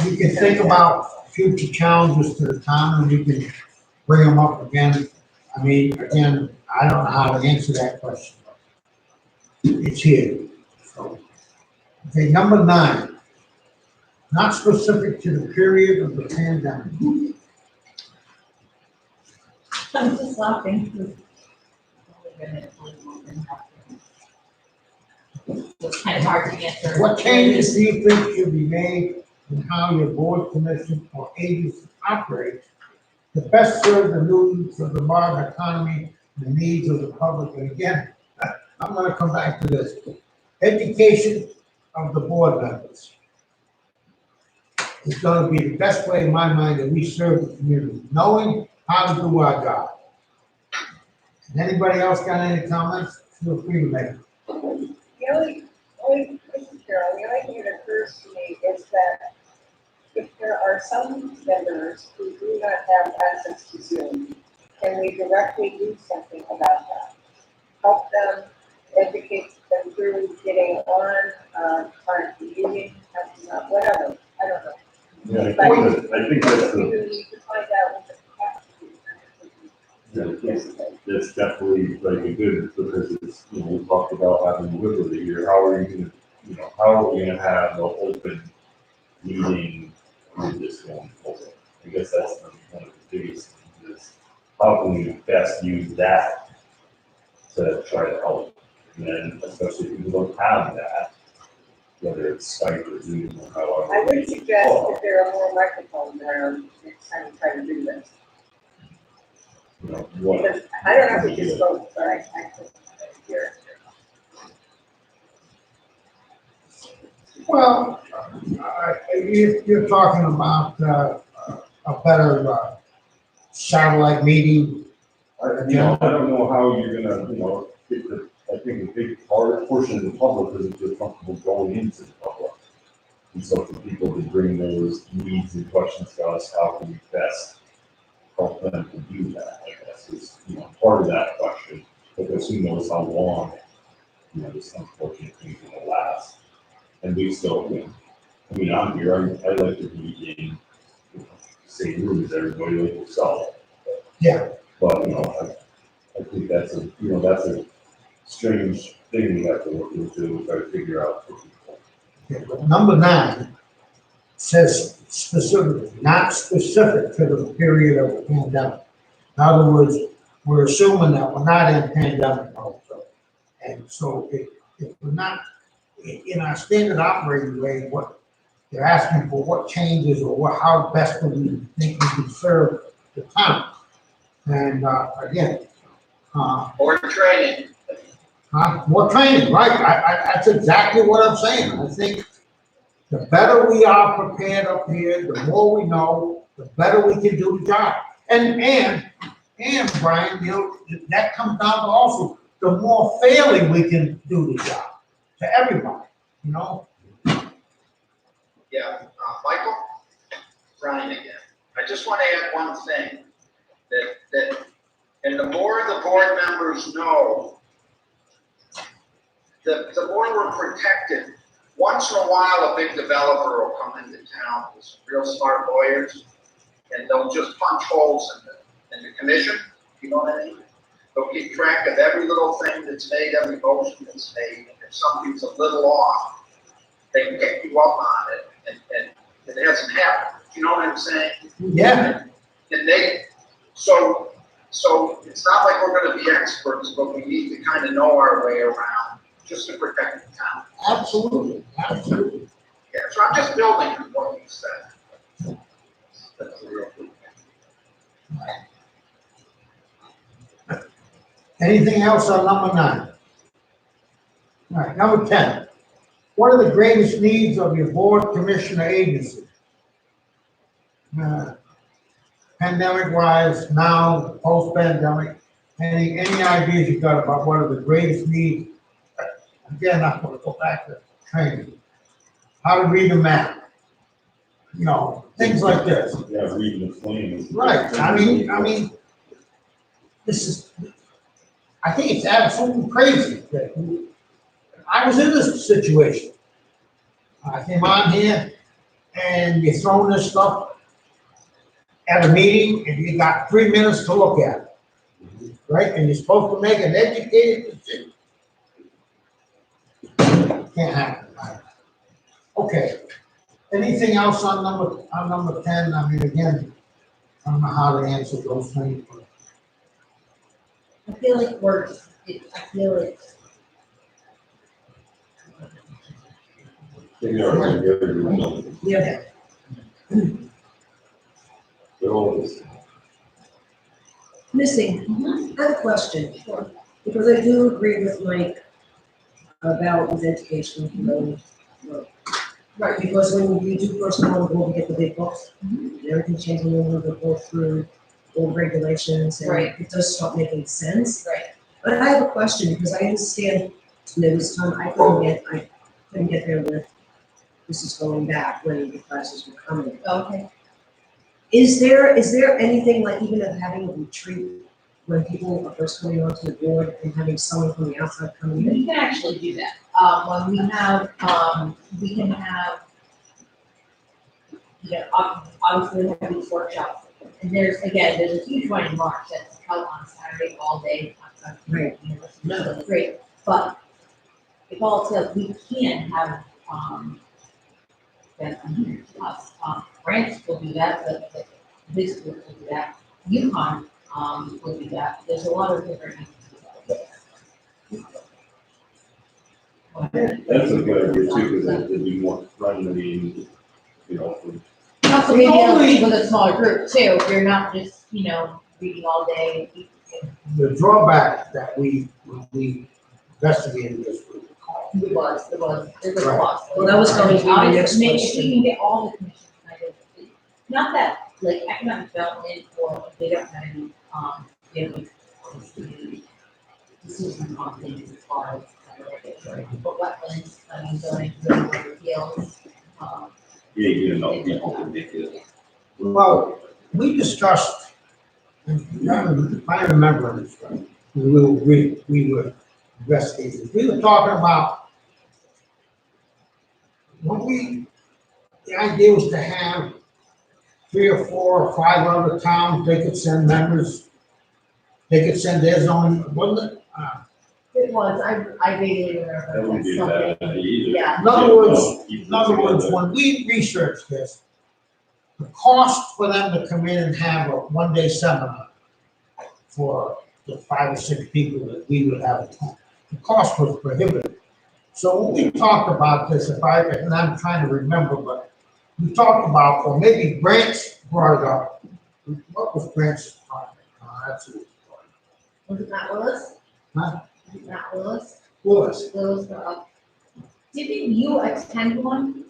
we can think about future challenges to the town and we can bring them up again. I mean, again, I don't know how to answer that question. It's here. So, okay, number 9, not specific to the period of the pandemic. I'm just laughing. It's kind of hard to answer. What changes do you think should be made in how your board, commission, or agency operates to best serve the needs of the modern economy and the needs of the public? And again, I'm gonna come back to this. Education of the board members is gonna be the best way, in my mind, that we serve the community, knowing how to do our job. And anybody else got any comments? Feel free to make them. The only, this is Carol, the only thing that occurs to me is that if there are some members who do not have access to Zoom, can we directly do something about that? Help them, educate them through getting on, trying to meeting, whatever, I don't know. Yeah, I But think that's we the, need to find out what the capacity is. that's definitely like a good, because it's, you know, we talked about having liberty here, how are you gonna, you know, how are we gonna have an open meeting with this going forward? I guess that's one of the biggest things is, how can we best use that to try to help? And then, especially if we don't have that, whether it's Skype or Zoom or however. I would suggest that there are more microphones around next time you try to do this. You know, what, Because I don't know if we just vote, but I could hear Well, you're talking about, a better, satellite meeting. I don't know how you're gonna, get the, I think a big portion of the public isn't feel comfortable going into the public. And so for people to bring those needs and questions to us, how can we best help them to do that, I guess, is, part of that question. Because who knows how long, this unfortunate thing's gonna last. And we still, I'm here, I'd like to be in, same room as everybody like yourself. Yeah. But, I think that's a strange thing we have to look into and try to figure out for people. Okay, but number 9 says specifically, not specific to the period of the pandemic. In other words, we're assuming that we're not in pandemic also. And so if we're not in our standard operating way, what they're asking for, what changes or how best do we think we can serve the town? And, again, More training. more training, right? That's exactly what I'm saying. I think the better we are prepared up here, the more we know, the better we can do the job. And Brian, that comes down to also the more fairly we can do the job to everybody, Yeah, Michael, Brian again. I just want to add one thing, and the more the board members know, the more we're protected. Once in a while, a big developer will come into town with some real smart lawyers, and they'll just punch holes in the commission, you know what I mean? They'll keep track of every little thing that's made, every motion that's made, and if something's a little off, they can get you up on it, and it hasn't happened, you know what I'm saying? Yeah. And so it's not like we're gonna be experts, but we need to kind of know our way around just to protect the town. Absolutely, absolutely. Yeah, so I'm just building on what you said. That's the real thing. Anything else on number 9? All right, number 10. What are the greatest needs of your board, commission, or agency? Pandemic-wise, now, post-pandemic, any ideas you got about what are the greatest needs? Again, I'm gonna go back to training. How to read a map. Things like this. Yeah, reading the claims. Right, I mean, this is, I think it's absolutely crazy that I was in this situation. I came on here and you're throwing this stuff at a meeting and you got 3 minutes to look at it, right? And you're supposed to make an educated decision. Can't happen. Okay. Anything else on number 10? I mean, again, I don't know how to answer those things, but I feel like Maybe our own good, Yeah, they're all this. missing, I have a question. Because I do agree with Mike about his education, Right, because when you do first go to get the big books, and everything changing, you want to go through all the regulations, and Right. it does start making sense. Right. But I have a question, because I understand there was time I couldn't get there with, this is going back when the classes were coming. Okay. Is there anything like even of having a retreat when people are first coming onto the board and having someone from the outside coming in? We can actually do that. When we can have, obviously we have these workshops. And there's a huge one in March that's held on Saturday all day. Right. No, great, but if all says we can have, France will do that, but this will do that, UConn, will do that. There's a lot of different. That's a good idea too, because it'd be more friendly, for Also, maybe with a smaller group too, if you're not just, reading all day. the drawback that we investigated this with. It was Right. cost. Well, that was going to be my next If question. we can get all the commissions kind of, not that like economic development or they don't have any, they have like, decisions on things as far as, regulatory, but wetlands, zoning, appeals, Yeah, you know, people can make it. Well, we discussed, if I remember this right, we were investigating, we were talking about the idea was to have 3 or 4 or 5 other towns, they could send members, they could send their own, wasn't it? it was, I vaguely That remember wouldn't be that bad something, either. yeah. In other words, Keep it In other words, together. when we researched this, the cost for them to come in and have a one-day seminar for the 5 or 6 people that we would have, the cost was prohibitive. So when we talked about this, and I'm trying to remember, but we talked about, or maybe Grant's brought it up. What was Grant's topic? That's it. Was it not Willis? Huh? Was it not Willis? Willis. Willis, didn't you attend one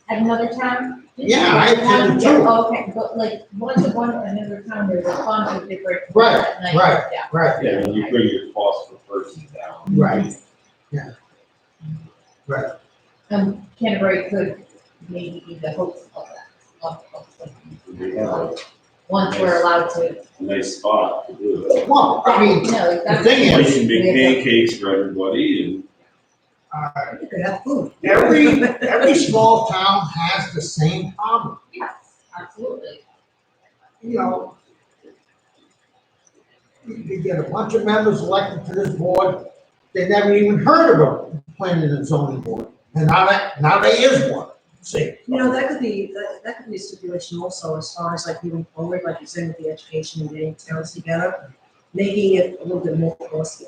at another town? Didn't Yeah, you I attend one? attended Yeah, two. oh, okay, but like, one to one at another town, there's a bunch of different. Right, at night, right. Yeah. Right, Yeah, when you bring your cost per person down. right, yeah. Right, Canterbury could maybe be the host of that, We have a once we're allowed to. nice spot to do it. well, I mean, No, that's. thing We is- can make pancakes for everybody and You could have food. every small town has the same problem, Yes, absolutely. you know. You get a bunch of members elected to this board, they never even heard of a planning and zoning board, and now there is one, see? You know, that could be a stipulation also as far as like moving forward, like you said, with the education and getting towns together, making it a little bit more costly.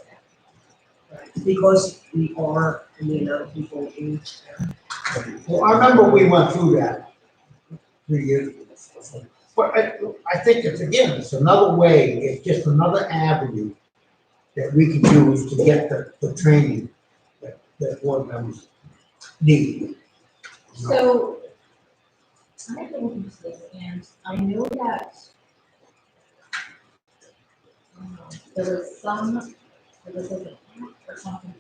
Because we are, and the amount of people in each town. Well, I remember we went through that 3 years ago. But I think it's another way, it's just another avenue that we can use to get the training that board members need. So, I have to look into this, and I know that there was like an act or something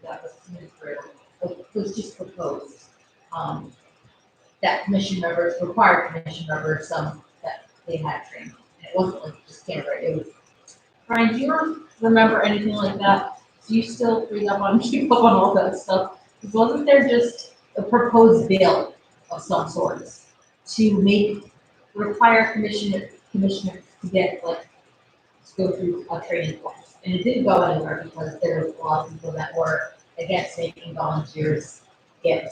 that was coming through, it was just proposed, that commission members, required commission members, some that they had training. And it wasn't like just Canterbury, it was, Brian, do you remember anything like that? Do you still keep up on all that stuff? Because wasn't there just a proposed bill of some sort to require commissioners to get like, to go through a training course? And it didn't go anywhere because there was a lot of people that were against making volunteers get,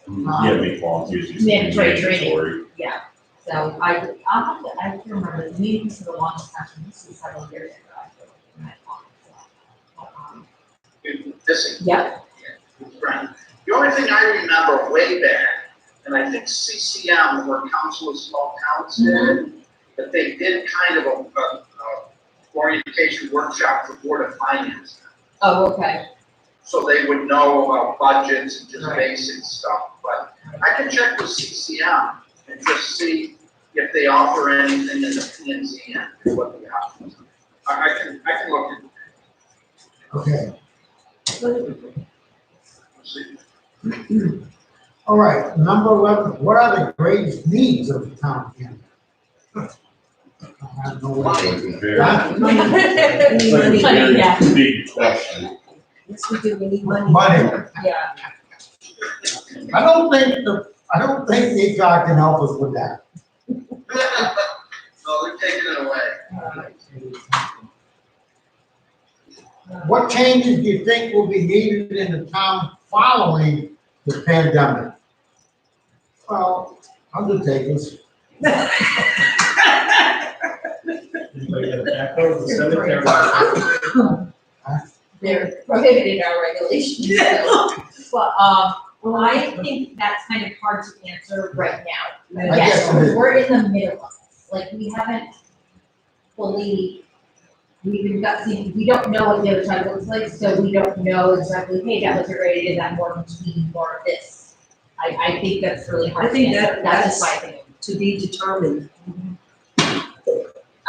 yeah, make volunteers. use mandatory training. mandatory. yeah. So I can't remember, the meeting for the longest time, this is several years ago, I feel like, when I talked, so. This, Yep, right. The only thing I remember way back, and I think CCM, where Council of Small Towns did, that they did kind of a orientation workshop for Board of Finance. oh, okay, So they would know about budgets and just Right. basic stuff, but I can check with CCM and just see if they offer anything in the P and Z and what the options are. I can look at Okay, it, see. all right, number 11, what are the greatest needs of the town of Canterbury? I have no idea. It's a very, Huh? it's like a Money, yeah. very big question. Yes, we do, we need money. Money, yeah. I don't think the HR can help us with that. No, they're taking it away. What changes do you think will be needed in the town following the pandemic? Well, undertakers. They're prohibited in our regulations, so. But, well, I think that's kind of hard to answer right now. I guess Yes, it is. we're in the middle of it, like, we haven't fully, we don't know what the other side looks like, so we don't know exactly, hey, that was a great idea, that more between more of this. I think that's really hard I to think answer, that- that's just my that's- opinion. To be determined.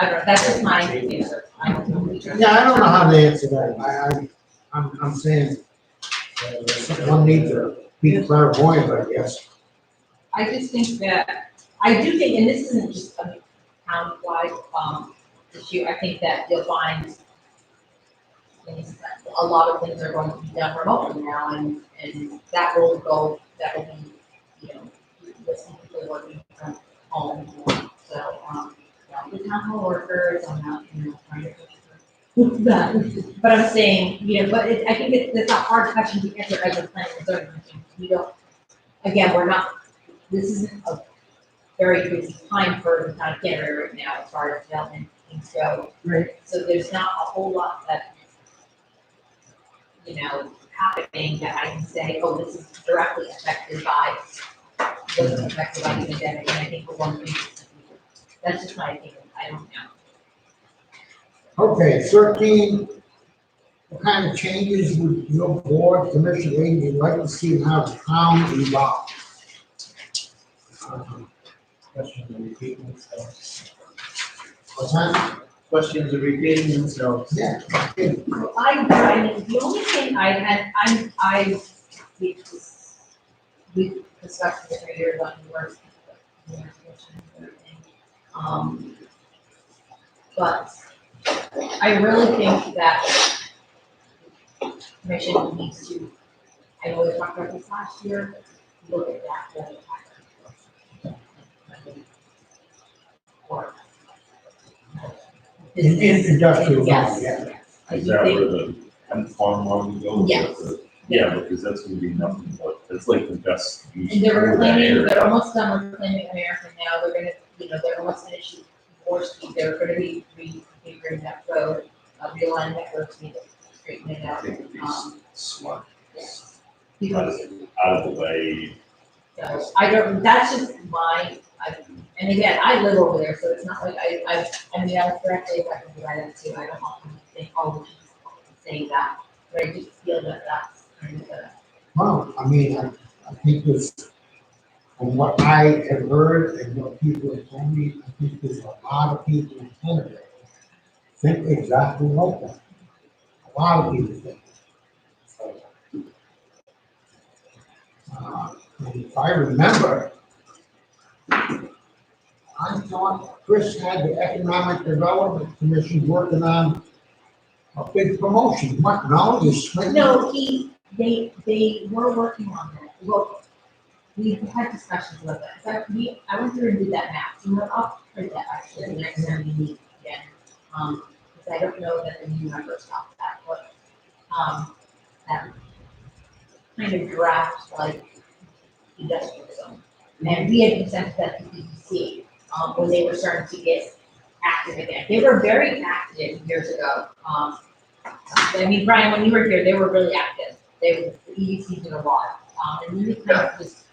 I don't know, that's just my opinion. I don't know. Yeah, I don't know how to answer that. I'm saying, one needs to be clairvoyant, I guess. I just think that, I do think, and this isn't just a town-wide, issue, I think that you'll find things that a lot of things are going to be done remotely now, and that will be, you know, with some people working from home, so, the town hall workers, I'm not, you know, trying to push that, but I'm saying, you know, but I think it's a hard question to answer as a planning and zoning commission. We don't, again, we're not, this isn't a very busy time for the town of Canterbury right now as far as development things go. Right. So there's not a whole lot that, you know, happening that I can say, oh, this is directly affected by, wasn't affected by the pandemic, and I think we're going to be. That's just my opinion, I don't know. Okay, 13, what kind of changes would your board, commission, aid, you'd like to see in how the town evolve? Questions are repeating themselves. What's that? Questions are repeating themselves. Yeah. I mean, the only thing we've discussed this for years on the work. But I really think that commission needs to, I know we talked about this last year, look at that whole pattern. Or. In industrial zone, Yes. yeah. I Is do that think- where the hemp farm one goes? Yes. Yeah, because that's gonna be nothing but, it's like the best use. And they're for that reclaiming, area. they're almost done reclaiming America now, they're gonna, you know, they're almost finished Moore Street, they're gonna be reconfiguring that road, realigning that road to straighten it I out. think it'd be smart. Because, Out of the way. so, I don't, that's just and again, I live over there, so it's not like I mean, I was directly affected by that too, I don't often think, oh, she's saying that, but I just feel that that's kind of a. Well, I mean, I think this, from what I have heard and what people have told me, I think there's a lot of people in Canada think exactly like that. A lot of people think. So, and if I remember, I thought Chris had the Economic Development Commission working on a big promotion. What, no, you swing? No, they were working on that, well, we had discussions about that, in fact, I went through and did that map, so I'll print that actually the next time we meet again. Because I don't know that the new members got that, but, that kind of draft like industrial zone. And we had presented that to BBC, when they were starting to get active again, they were very active years ago, I mean, Brian, when you were here, they were really active. The EDC did a lot. And then we kind of just,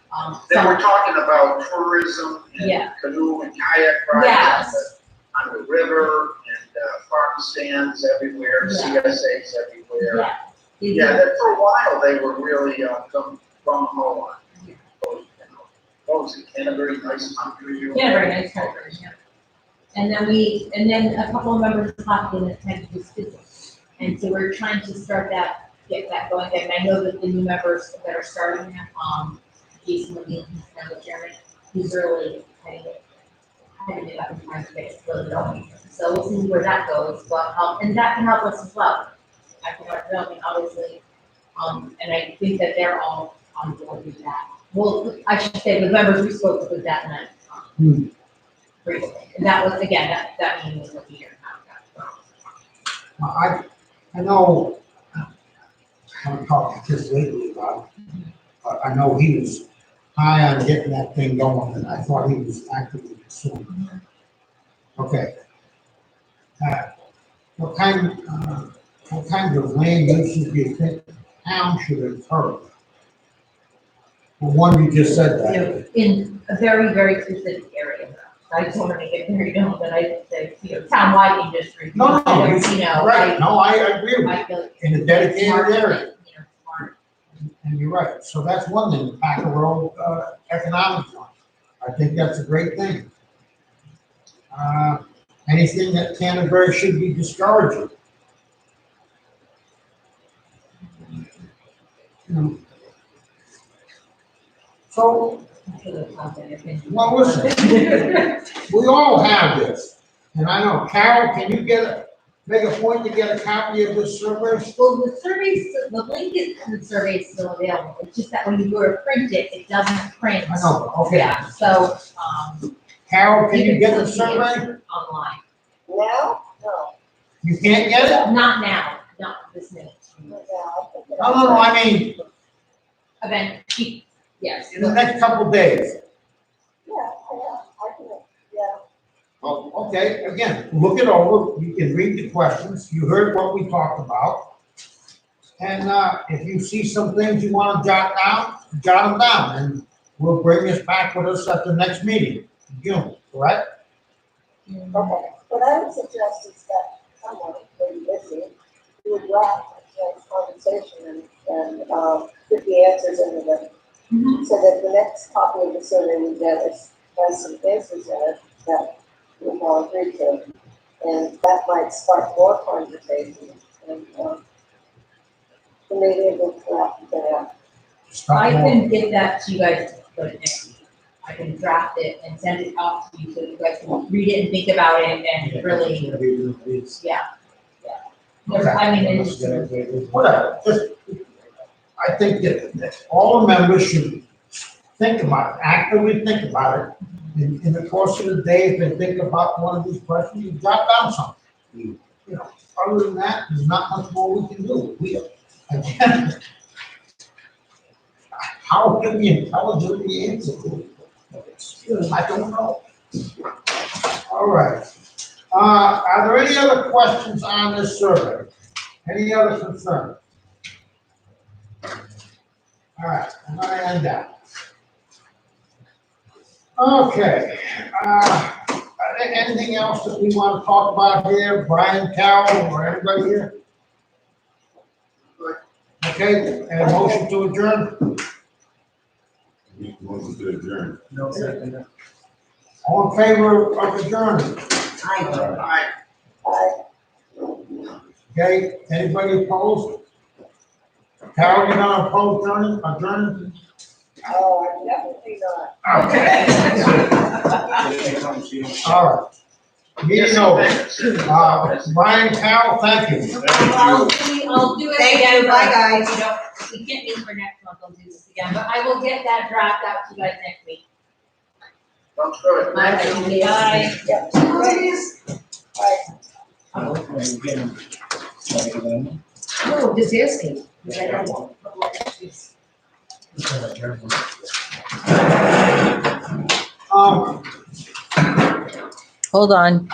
They were talking about tourism and Yeah. canoe and kayak rides Yes. on the river and farm stands everywhere, Yeah. CSAs everywhere. yeah. they Yeah, did. that for a while they were really gung ho on. Those in Canterbury, nice country. Yeah, very nice country, yeah. And then a couple of members left and attended this visit. And so we're trying to start that, get that going, and I know that the new members that are starting, Jason Levine, he's now the chairman, he's really heading it up and trying to get it really going. So we'll see where that goes, but, and that can help us as well. Economic development, obviously, and I think that they're all on board with that. Well, I should say the members we spoke with that night, briefly, and that was, again, that meeting was a year and a half ago. I know, I'm talking just lately about, but I know he was high on getting that thing going, and I thought he was actively pursuing. Okay. What kind of land uses do you think the town should encourage? Well, one, you just said You that. know, in a very, very specific area. I just want to make it very known that I say, townwide industry. No, no, You know, Right, no, I agree with you, I feel. in a dedicated smart, area. Smart. And you're right, so that's one thing, Packer Road, economic zone. I think that's a great thing. Anything that Canterbury should be discouraged of? You know. So, well, listen, we all have this, and I know, Carol, can you make a point to get a copy of this survey? Well, the survey, the link is, the survey is still available, it's just that when you go to print it, it doesn't print. I know, but okay. Yeah, so, Carol, can you can get the still see it survey? online. Now? No. You can't get it? Not now, not this minute. No, No, I mean, Event, yes. in the next couple days. Yeah, I can, yeah. Oh, okay, again, look it over, you can read the questions, you heard what we talked about. And, if you see some things you wanna jot them down, and we'll bring this back with us at the next meeting, in June, correct? Okay, what I would suggest is that someone, maybe busy, do a draft of this conversation and, put the answers into the, so that the next copy of the survey we get has some answers in it that we all agree to. And that might spark more conversation and, maybe it will draft it out. I can get that to you guys like next week. I can draft it and send it off to you so you guys can read it and think about it and really, yeah. Okay. I mean, it's, Whatever, just, I think that all the members should think about it, actively think about it. In the course of the day, if they think about one of these questions, you jot down something. You know, other than that, there's not much more we can do. Again, how can we intelligently answer it? I don't know. All right. Are there any other questions on this survey? Any other concerns? All right, I'm gonna end that. Okay, anything else that we want to talk about here, Brian, Carol, or anybody here? Okay, and a motion to adjourn, Motion to adjourn. No second. all in favor of adjournment? I, Okay, anybody opposed? Carol, you gonna oppose adjournment? I'm definitely not. Okay. All right. Meeting over. Brian, Carol, thank you. I'll do it Thank again. you. Bye, but guys. We don't, we can't meet for next month, I'll do this again, but I will get that draft out to you guys next week. Sounds good. Bye. Yeah. No, just asking. Um, Hold on.